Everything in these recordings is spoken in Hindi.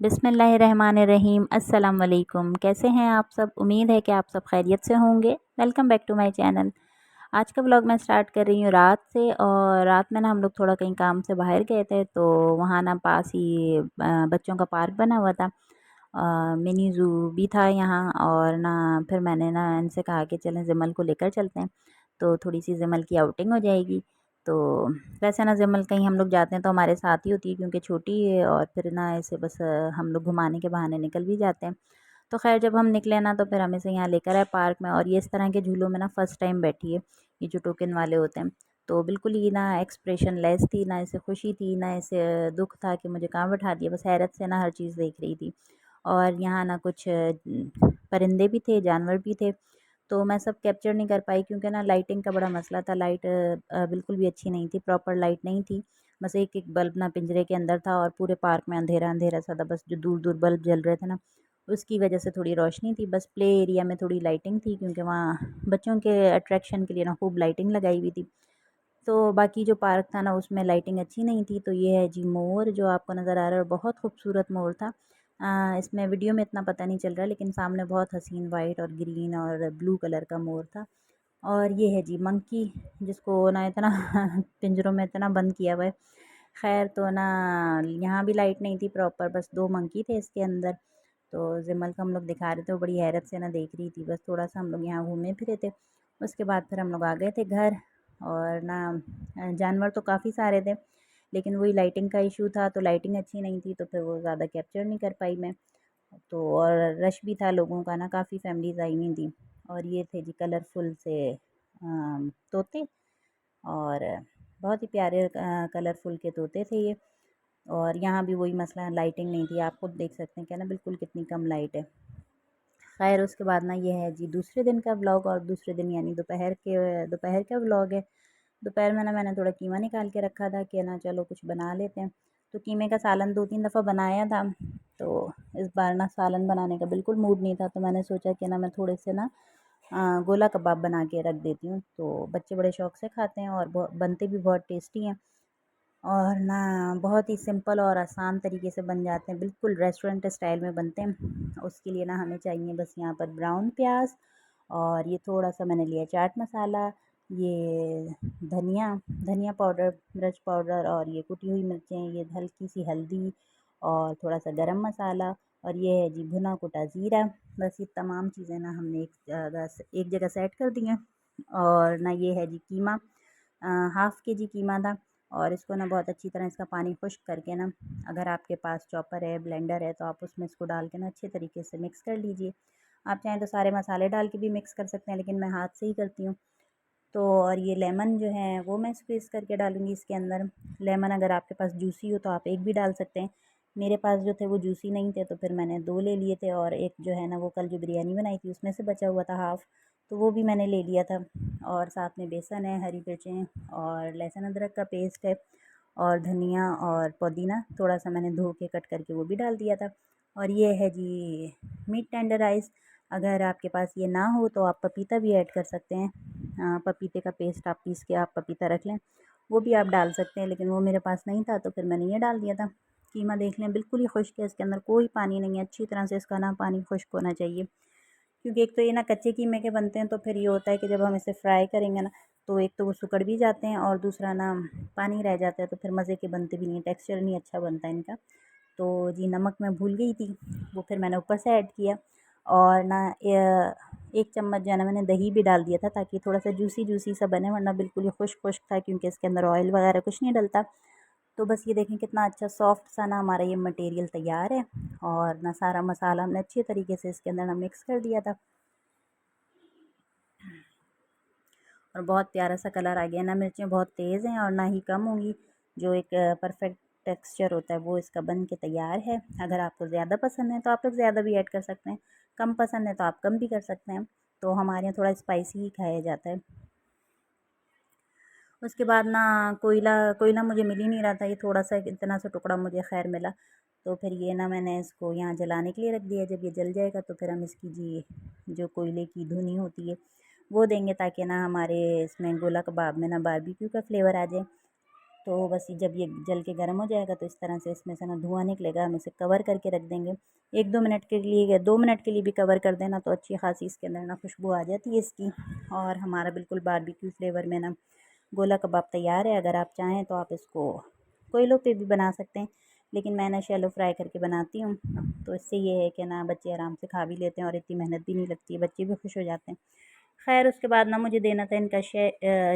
बिस्मिल्लाहिर्रहमानिर्रहीम। अस्सलाम वालेकुम। कैसे हैं आप सब? उम्मीद है कि आप सब खैरियत से होंगे। Welcome back to my channel. आज का व्लॉग मैं स्टार्ट कर रही हूँ रात से। और रात में ना हम लोग थोड़ा कहीं काम से बाहर गए थे, तो वहाँ ना पास ही बच्चों का पार्क बना हुआ था। मिनी ज़ू भी था यहाँ। और ना फिर मैंने ना इनसे कहा कि चलें जमल को लेकर चलते हैं, तो थोड़ी सी जमल की आउटिंग हो जाएगी। तो वैसे ना जमल कहीं हम लोग जाते हैं तो हमारे साथ ही होती है, क्योंकि छोटी है और फिर ना ऐसे बस हम लोग घुमाने के बहाने निकल भी जाते हैं। तो खैर जब हम निकले ना तो फिर हमें से यहाँ लेकर आए पार्क में। और ये इस तरह के झूलों में ना फ़र्स्ट टाइम बैठी है, ये जो टोकन वाले होते हैं। तो बिल्कुल ही ना एक्सप्रेशन लेस थी, ना ऐसे खुशी थी, ना ऐसे दुख था कि मुझे कहाँ बैठा दिया। बस हैरत से ना हर चीज़ देख रही थी। और यहाँ ना कुछ परिंदे भी थे, जानवर भी थे। तो मैं सब कैप्चर नहीं कर पाई, क्योंकि ना लाइटिंग का बड़ा मसला था। लाइट बिल्कुल भी अच्छी नहीं थी, प्रॉपर लाइट नहीं थी। बस एक एक बल्ब ना पिंजरे के अंदर था और पूरे पार्क में अंधेरा अंधेरा सा था। बस जो दूर दूर बल्ब जल रहे थे ना, उसकी वजह से थोड़ी रोशनी थी। बस प्ले एरिया में थोड़ी लाइटिंग थी, क्योंकि वहाँ बच्चों के अट्रैक्शन के लिए ना खूब लाइटिंग लगाई हुई थी। तो बाकी जो पार्क था ना उसमें लाइटिंग अच्छी नहीं थी। तो ये है जी मोर, जो आपको नज़र आ रहा है, बहुत खूबसूरत मोर था। इसमें वीडियो में इतना पता नहीं चल रहा, लेकिन सामने बहुत हसीन वाइट और ग्रीन और ब्लू कलर का मोर था। और ये है जी मंकी, जिसको ना इतना पिंजरों में इतना बंद किया हुआ है। खैर तो ना यहाँ भी लाइट नहीं थी प्रॉपर, बस 2 मंकी थे इसके अंदर। तो जिमल को हम लोग दिखा रहे थे, वो बड़ी हैरत से ना देख रही थी। बस थोड़ा सा हम लोग यहाँ घूमे फिरे थे। उसके बाद फिर हम लोग आ गए थे घर। और ना जानवर तो काफ़ी सारे थे, लेकिन वही लाइटिंग का इशू था, तो लाइटिंग अच्छी नहीं थी, तो फिर वो ज़्यादा कैप्चर नहीं कर पाई मैं। तो और रश भी था लोगों का ना, काफ़ी फैमिलीज़ आई हुई थी। और ये थे जी कलरफुल से तोते। और बहुत ही प्यारे कलरफुल के तोते थे ये। और यहाँ भी वही मसला, लाइटिंग नहीं थी। आप खुद देख सकते हैं क्या ना, बिल्कुल कितनी कम लाइट है। खैर उसके बाद ना ये है जी दूसरे दिन का व्लॉग। और दूसरे दिन यानी दोपहर का व्लॉग है। दोपहर में ना मैंने थोड़ा कीमा निकाल के रखा था कि ना चलो कुछ बना लेते हैं। तो कीमे का सालन 2-3 दफ़ा बनाया था। तो इस बार ना सालन बनाने का बिल्कुल मूड नहीं था, तो मैंने सोचा कि ना मैं थोड़े से ना गोला कबाब बना के रख देती हूँ। तो बच्चे बड़े शौक से खाते हैं और बनते भी बहुत टेस्टी हैं। और ना बहुत ही सिंपल और आसान तरीके से बन जाते हैं, बिल्कुल रेस्टोरेंट स्टाइल में बनते हैं। उसके लिए ना हमें चाहिए बस यहाँ पर ब्राउन प्याज, और ये थोड़ा सा मैंने लिया चाट मसाला, ये धनिया धनिया पाउडर, मिर्च पाउडर, और ये कुटी हुई मिर्चें, ये हल्की सी हल्दी, और थोड़ा सा गरम मसाला, और ये है जी भुना कुटा ज़ीरा। बस ये तमाम चीज़ें ना हमने एक जगह सेट कर दी हैं। और ना ये है जी कीमा, हाफ़ के जी कीमा था। और इसको ना बहुत अच्छी तरह इसका पानी खुश्क करके ना, अगर आपके पास चॉपर है, ब्लेंडर है, तो आप उसमें इसको डाल के ना अच्छे तरीके से मिक्स कर लीजिए। आप चाहें तो सारे मसाले डाल के भी मिक्स कर सकते हैं, लेकिन मैं हाथ से ही करती हूँ। तो और ये लेमन जो है वो मैं स्क्वीज़ करके डालूँगी इसके अंदर। लेमन अगर आपके पास जूसी हो तो आप एक भी डाल सकते हैं। मेरे पास जो थे वो जूसी नहीं थे, तो फिर मैंने 2 ले लिए थे। और एक जो है ना वो कल जो बिरयानी बनाई थी उसमें से बचा हुआ था हाफ़, तो वो भी मैंने ले लिया था। और साथ में बेसन है, हरी मिर्चें, और लहसुन अदरक का पेस्ट है, और धनिया और पुदीना थोड़ा-सा मैंने धो के कट करके वो भी डाल दिया था। और ये है जी मीट टेंडराइज़। अगर आपके पास ये ना हो तो आप पपीता भी ऐड कर सकते हैं। पपीते का पेस्ट आप पीस के आप पपीता रख लें, वो भी आप डाल सकते हैं, लेकिन वो मेरे पास नहीं था, तो फिर मैंने ये डाल दिया था। कीमा देख लें बिल्कुल ही खुश्क है, इसके अंदर कोई पानी नहीं है। अच्छी तरह से इसका ना पानी खुश्क होना चाहिए, क्योंकि एक तो ये ना कच्चे कीमे के बनते हैं, तो फिर ये होता है कि जब हम इसे फ्राई करेंगे ना, तो एक तो वो सिकुड़ भी जाते हैं, और दूसरा ना पानी रह जाता है, तो फिर मज़े के बनते भी नहीं, टेक्सचर नहीं अच्छा बनता इनका। तो जी नमक मैं भूल गई थी, वो फिर मैंने ऊपर से ऐड किया। और ना 1 चम्मच जो है ना मैंने दही भी डाल दिया था, ताकि थोड़ा सा जूसी जूसी सा बने, वरना बिल्कुल ही खुश्क खुश्क था, क्योंकि इसके अंदर ऑयल वगैरह कुछ नहीं डलता। तो बस ये देखें कितना अच्छा सॉफ्ट सा ना हमारा ये मटेरियल तैयार है। और ना सारा मसाला हमने अच्छे तरीके से इसके अंदर ना मिक्स कर दिया था, और बहुत प्यारा सा कलर आ गया ना। मिर्चें बहुत तेज़ हैं और ना ही कम होंगी। जो एक परफेक्ट टेक्सचर होता है वो इसका बन के तैयार है। अगर आपको ज़्यादा पसंद है तो आप लोग ज़्यादा भी ऐड कर सकते हैं, कम पसंद है तो आप कम भी कर सकते हैं। तो हमारे यहाँ थोड़ा स्पाइसी ही खाया जाता है। उसके बाद ना कोयला कोयला मुझे मिल ही नहीं रहा था। ये थोड़ा सा इतना सा टुकड़ा मुझे खैर मिला, तो फिर ये ना मैंने इसको यहाँ जलाने के लिए रख दिया। जब ये जल जाएगा तो फिर हम इसकी जी जो कोयले की धुनी होती है वो देंगे, ताकि ना हमारे इसमें गोला कबाब में ना बारबेक्यू का फ्लेवर आ जाए। तो बस जब ये जल के गर्म हो जाएगा तो इस तरह से इसमें से ना धुआं निकलेगा। हम इसे कवर करके रख देंगे 1-2 मिनट के लिए, या 2 मिनट के लिए भी कवर कर देना तो अच्छी खासी इसके अंदर ना खुशबू आ जाती है इसकी। और हमारा बिल्कुल बारबेक्यू फ्लेवर में ना गोला कबाब तैयार है। अगर आप चाहें तो आप इसको कोयलों पे भी बना सकते हैं, लेकिन मैं ना शैलो फ्राई करके बनाती हूँ। तो इससे ये है कि ना बच्चे आराम से खा भी लेते हैं और इतनी मेहनत भी नहीं लगती है, बच्चे भी खुश हो जाते हैं। खैर उसके बाद ना मुझे देना था इनका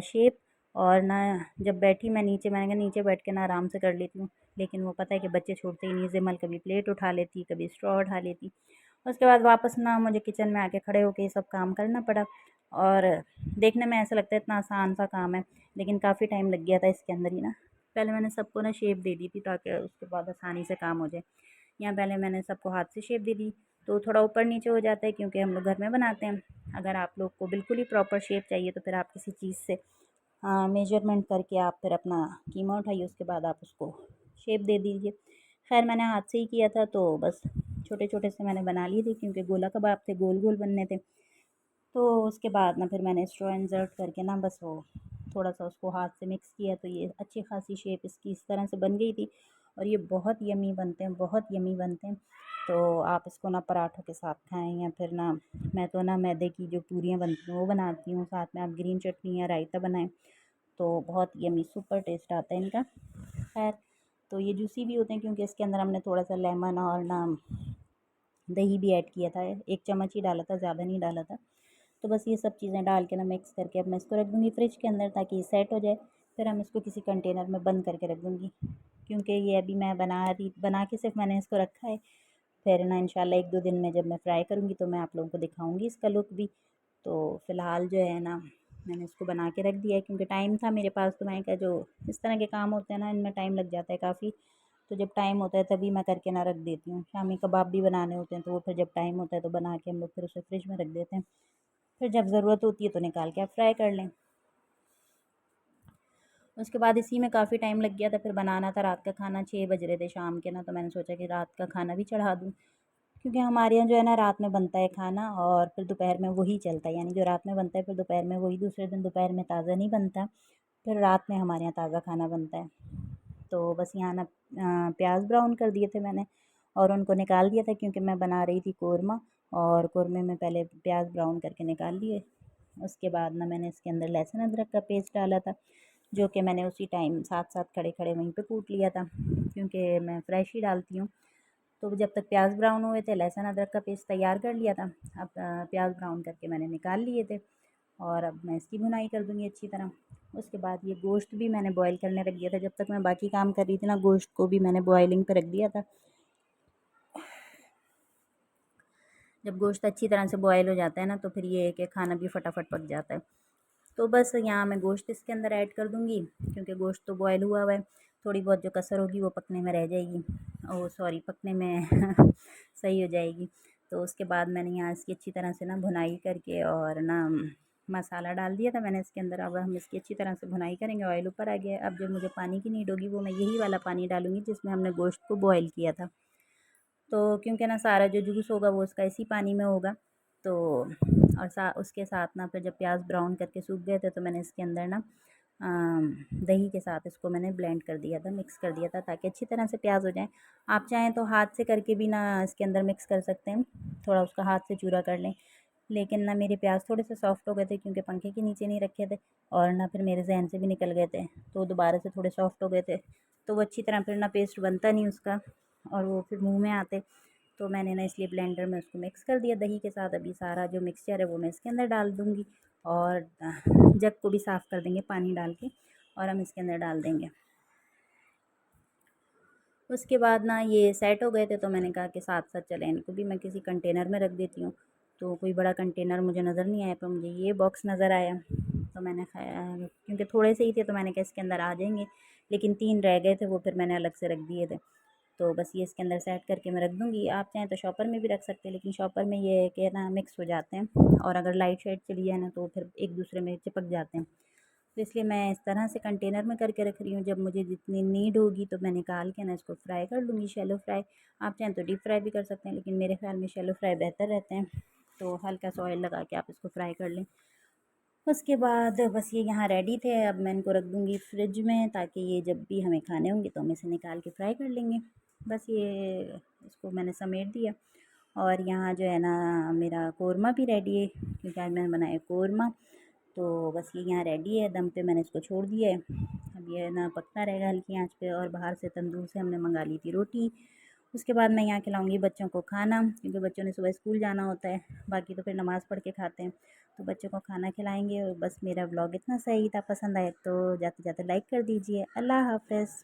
शेप। और ना जब बैठी मैं नीचे, मैंने कहा नीचे बैठ के ना आराम से कर लेती हूँ, लेकिन वो पता है कि बच्चे छोड़ते ही नहीं। जिमल कभी प्लेट उठा लेती, कभी स्ट्रॉ उठा लेती। उसके बाद वापस ना मुझे किचन में आके खड़े होके ये सब काम करना पड़ा। और देखने में ऐसा लगता है इतना आसान सा काम है, लेकिन काफ़ी टाइम लग गया था इसके अंदर ही ना। पहले मैंने सबको ना शेप दे दी थी ताकि उसके बाद आसानी से काम हो जाए। यहाँ पहले मैंने सबको हाथ से शेप दे दी, तो थोड़ा ऊपर नीचे हो जाता है क्योंकि हम लोग घर में बनाते हैं। अगर आप लोग को बिल्कुल ही प्रॉपर शेप चाहिए तो फिर आप किसी चीज़ से मेजरमेंट करके आप फिर अपना कीमा उठाइए, उसके बाद आप उसको शेप दे दीजिए। खैर मैंने हाथ से ही किया था तो बस छोटे छोटे से मैंने बना लिए थे, क्योंकि गोला कबाब थे, गोल गोल बनने थे। तो उसके बाद ना फिर मैंने स्ट्रॉ इंसर्ट करके ना बस वो थोड़ा सा उसको हाथ से मिक्स किया, तो ये अच्छी खासी शेप इसकी इस तरह से बन गई थी। और ये बहुत यमी बनते हैं, बहुत यमी बनते हैं। तो आप इसको ना पराठों के साथ खाएं, या फिर ना मैं तो ना मैदे की जो पूरियाँ बनती हैं वो बनाती हूँ, साथ में आप ग्रीन चटनी या रायता बनाएं तो बहुत यमी सुपर टेस्ट आता है इनका। खैर तो ये जूसी भी होते हैं क्योंकि इसके अंदर हमने थोड़ा सा लेमन और ना दही भी ऐड किया था। 1 चम्मच ही डाला था, ज़्यादा नहीं डाला था। तो बस ये सब चीज़ें डाल के ना मिक्स करके अब मैं इसको रख दूँगी फ्रिज के अंदर ताकि ये सेट हो जाए। फिर हम इसको किसी कंटेनर में बंद करके रख दूँगी, क्योंकि ये अभी मैं बना के सिर्फ मैंने इसको रखा है। फिर ना इंशाल्लाह 1-2 दिन में जब मैं फ्राई करूँगी तो मैं आप लोगों को दिखाऊँगी इसका लुक भी। तो फ़िलहाल जो है ना मैंने इसको बना के रख दिया है, क्योंकि टाइम था मेरे पास। तो मैंने कहा जो इस तरह के काम होते हैं ना इनमें टाइम लग जाता है काफ़ी। तो जब टाइम होता है तभी मैं करके ना रख देती हूँ। शामी कबाब भी बनाने होते हैं तो वो फिर जब टाइम होता है तो बना के हम लोग फिर उसे फ्रिज में रख देते हैं। फिर जब ज़रूरत होती है तो निकाल के आप फ्राई कर लें। उसके बाद इसी में काफ़ी टाइम लग गया था। फिर बनाना था रात का खाना, 6 बज रहे थे शाम के ना, तो मैंने सोचा कि रात का खाना भी चढ़ा दूँ, क्योंकि हमारे यहाँ जो है ना रात में बनता है खाना और फिर दोपहर में वही चलता है। यानी जो रात में बनता है फिर दोपहर में वही, दूसरे दिन दोपहर में ताज़ा नहीं बनता, फिर रात में हमारे यहाँ ताज़ा खाना बनता है। तो बस यहाँ ना प्याज ब्राउन कर दिए थे मैंने और उनको निकाल दिया था, क्योंकि मैं बना रही थी कोरमा, और कोरमे में पहले प्याज ब्राउन करके निकाल लिए। उसके बाद ना मैंने इसके अंदर लहसुन अदरक का पेस्ट डाला था, जो कि मैंने उसी टाइम साथ साथ खड़े खड़े वहीं पे कूट लिया था, क्योंकि मैं फ्रेश ही डालती हूँ। तो जब तक प्याज ब्राउन हुए थे लहसुन अदरक का पेस्ट तैयार कर लिया था। अब प्याज ब्राउन करके मैंने निकाल लिए थे, और अब मैं इसकी भुनाई कर दूँगी अच्छी तरह। उसके बाद ये गोश्त भी मैंने बॉईल करने रख दिया था। जब तक मैं बाकी काम कर रही थी ना, गोश्त को भी मैंने बॉइलिंग पे रख दिया था। जब गोश्त अच्छी तरह से बॉयल हो जाता है ना तो फिर ये है कि खाना भी फटाफट पक जाता है। तो बस यहाँ मैं गोश्त इसके अंदर ऐड कर दूँगी, क्योंकि गोश्त तो बॉयल हुआ हुआ है। थोड़ी बहुत जो कसर होगी वो पकने में रह जाएगी, ओह सॉरी पकने में सही हो जाएगी। तो उसके बाद मैंने यहाँ इसकी अच्छी तरह से ना भुनाई करके और ना मसाला डाल दिया था मैंने इसके अंदर। अब हम इसकी अच्छी तरह से भुनाई करेंगे। ऑयल ऊपर आ गया है। अब जब मुझे पानी की नीड होगी वो मैं यही वाला पानी डालूँगी जिसमें हमने गोश्त को बॉयल किया था। तो क्योंकि ना सारा जो जूस होगा वो उसका इसी पानी में होगा। तो और उसके साथ ना फिर जब प्याज ब्राउन करके सूख गए थे तो मैंने इसके अंदर ना दही के साथ इसको मैंने ब्लेंड कर दिया था, मिक्स कर दिया था, ताकि अच्छी तरह से प्याज हो जाए। आप चाहें तो हाथ से करके भी ना इसके अंदर मिक्स कर सकते हैं, थोड़ा उसका हाथ से चूरा कर लें। लेकिन ना मेरे प्याज थोड़े से सॉफ्ट हो गए थे क्योंकि पंखे के नीचे नहीं रखे थे, और ना फिर मेरे जहन से भी निकल गए थे, तो दोबारा से थोड़े सॉफ्ट हो गए थे। तो वो अच्छी तरह फिर ना पेस्ट बनता नहीं उसका, और वो फिर मुँह में आते। तो मैंने ना इसलिए ब्लेंडर में उसको मिक्स कर दिया दही के साथ। अभी सारा जो मिक्सचर है वो मैं इसके अंदर डाल दूँगी, और जग को भी साफ़ कर देंगे पानी डाल के, और हम इसके अंदर डाल देंगे। उसके बाद ना ये सेट हो गए थे तो मैंने कहा कि साथ साथ चलें इनको भी मैं किसी कंटेनर में रख देती हूँ। तो कोई बड़ा कंटेनर मुझे नज़र नहीं आया, पर मुझे ये बॉक्स नज़र आया। तो मैंने क्योंकि थोड़े से ही थे तो मैंने कहा इसके अंदर आ जाएंगे, लेकिन 3 रह गए थे वो फिर मैंने अलग से रख दिए थे। तो बस ये इसके अंदर सेट करके मैं रख दूँगी। आप चाहें तो शॉपर में भी रख सकते हैं, लेकिन शॉपर में ये है कि ना मिक्स हो जाते हैं, और अगर लाइट शाइट चली जाए ना तो फिर एक दूसरे में चिपक जाते हैं। तो इसलिए मैं इस तरह से कंटेनर में करके रख रही हूँ। जब मुझे जितनी नीड होगी तो मैं निकाल के ना इसको फ्राई कर लूँगी, शैलो फ्राई। आप चाहें तो डीप फ्राई भी कर सकते हैं, लेकिन मेरे ख़्याल में शैलो फ्राई बेहतर रहते हैं। तो हल्का सा ऑयल लगा के आप इसको फ्राई कर लें। उसके बाद बस ये यहाँ रेडी थे। अब मैं इनको रख दूँगी फ्रिज में, ताकि ये जब भी हमें खाने होंगे तो हम इसे निकाल के फ्राई कर लेंगे। बस ये इसको मैंने समेट दिया। और यहाँ जो है ना, मेरा कोरमा भी रेडी है, क्योंकि आज मैंने बनाया कोरमा। तो बस ये यहाँ रेडी है, दम पे मैंने इसको छोड़ दिया है। अब ये ना पकता रहेगा हल्की आंच पे। और बाहर से तंदूर से हमने मंगा ली थी रोटी। उसके बाद मैं यहाँ खिलाऊंगी बच्चों को खाना, क्योंकि बच्चों ने सुबह स्कूल जाना होता है। बाकी तो फिर नमाज़ पढ़ के खाते हैं। तो बच्चों को खाना खिलाएंगे। और बस मेरा ब्लॉग इतना सही था, पसंद आए तो जाते जाते लाइक कर दीजिए। अल्लाह हाफ़िज़।